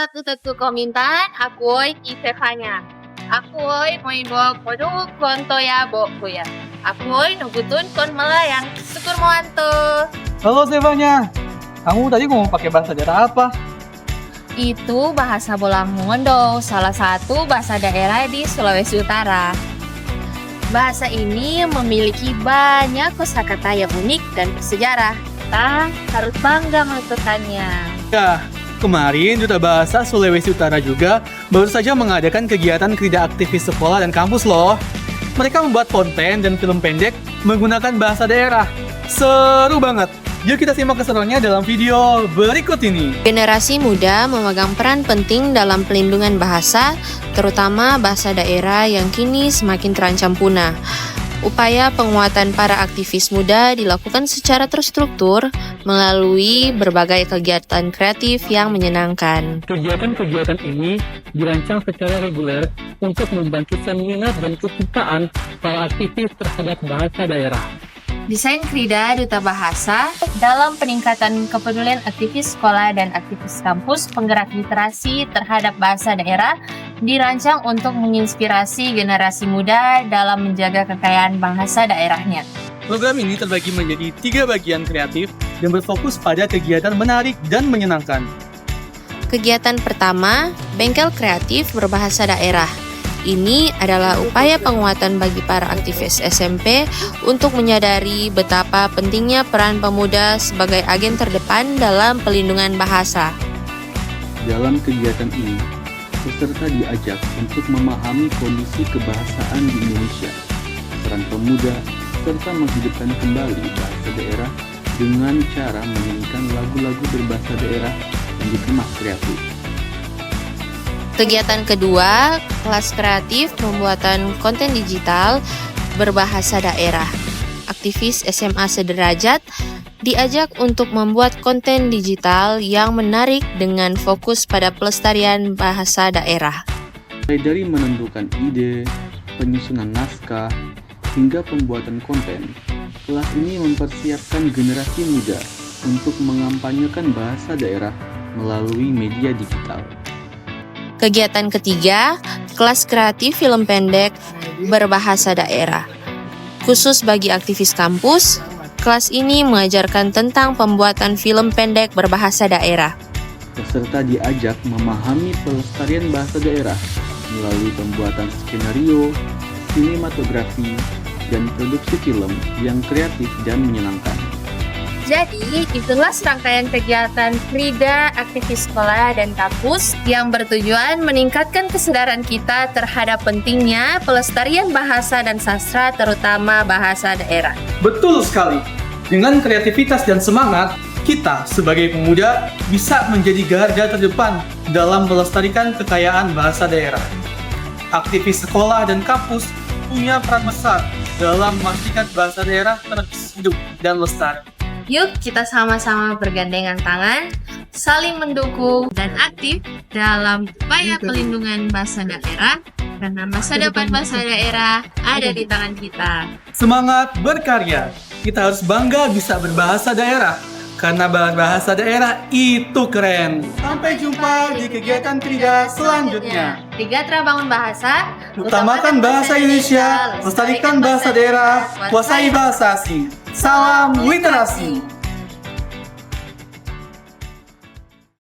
tatu komintan, ako'y Stefania. Ako'y may buwag produk konto ya bokku ya. Ako'y nugutun kon melayang. Syukur mo anto. Halo Stefania, kamu tadi ngomong pakai bahasa daerah apa? Itu bahasa Bolangondo, salah satu bahasa daerah di Sulawesi Utara. Bahasa ini memiliki banyak kosakata yang unik dan bersejarah. Kita harus bangga menuturkannya. Ya, kemarin Duta Bahasa Sulawesi Utara juga baru saja mengadakan kegiatan kerja aktivis sekolah dan kampus loh. Mereka membuat konten dan film pendek menggunakan bahasa daerah. Seru banget. Yuk kita simak keseruannya dalam video berikut ini. Generasi muda memegang peran penting dalam pelindungan bahasa, terutama bahasa daerah yang kini semakin terancam punah. Upaya penguatan para aktivis muda dilakukan secara terstruktur melalui berbagai kegiatan kreatif yang menyenangkan. Kegiatan-kegiatan ini dirancang secara reguler untuk membangkitkan minat dan kesukaan para aktivis terhadap bahasa daerah. Desain Krida Duta Bahasa dalam peningkatan kepedulian aktivis sekolah dan aktivis kampus penggerak literasi terhadap bahasa daerah dirancang untuk menginspirasi generasi muda dalam menjaga kekayaan bahasa daerahnya. Program ini terbagi menjadi 3 bagian kreatif dan berfokus pada kegiatan menarik dan menyenangkan. Kegiatan pertama, Bengkel Kreatif Berbahasa Daerah. Ini adalah upaya penguatan bagi para aktivis SMP untuk menyadari betapa pentingnya peran pemuda sebagai agen terdepan dalam pelindungan bahasa. Dalam kegiatan ini, peserta diajak untuk memahami kondisi kebahasaan di Indonesia, peran pemuda, serta menghidupkan kembali bahasa daerah dengan cara menyanyikan lagu-lagu berbahasa daerah yang dikemas kreatif. Kegiatan kedua, kelas kreatif pembuatan konten digital berbahasa daerah. Aktivis SMA sederajat diajak untuk membuat konten digital yang menarik dengan fokus pada pelestarian bahasa daerah. Mulai dari menentukan ide, penyusunan naskah, hingga pembuatan konten, kelas ini mempersiapkan generasi muda untuk mengampanyekan bahasa daerah melalui media digital. Kegiatan ketiga, kelas kreatif film pendek berbahasa daerah. Khusus bagi aktivis kampus, kelas ini mengajarkan tentang pembuatan film pendek berbahasa daerah. Peserta diajak memahami pelestarian bahasa daerah melalui pembuatan skenario, sinematografi, dan produksi film yang kreatif dan menyenangkan. Jadi, itulah serangkaian kegiatan Krida aktivis sekolah dan kampus yang bertujuan meningkatkan kesadaran kita terhadap pentingnya pelestarian bahasa dan sastra, terutama bahasa daerah. Betul sekali. Dengan kreativitas dan semangat, kita sebagai pemuda bisa menjadi garda terdepan dalam melestarikan kekayaan bahasa daerah. Aktivis sekolah dan kampus punya peran besar dalam memastikan bahasa daerah terus hidup dan lestari. Yuk kita sama-sama bergandengan tangan, saling mendukung dan aktif dalam upaya pelindungan bahasa daerah, karena masa depan bahasa daerah ada di tangan kita. Semangat berkarya. Kita harus bangga bisa berbahasa daerah, karena bahasa daerah itu keren. Sampai jumpa di kegiatan Krida selanjutnya. Trigatra Bangun Bahasa, Utamakan bahasa Indonesia, lestarikan bahasa daerah, kuasai bahasa asing. Salam literasi.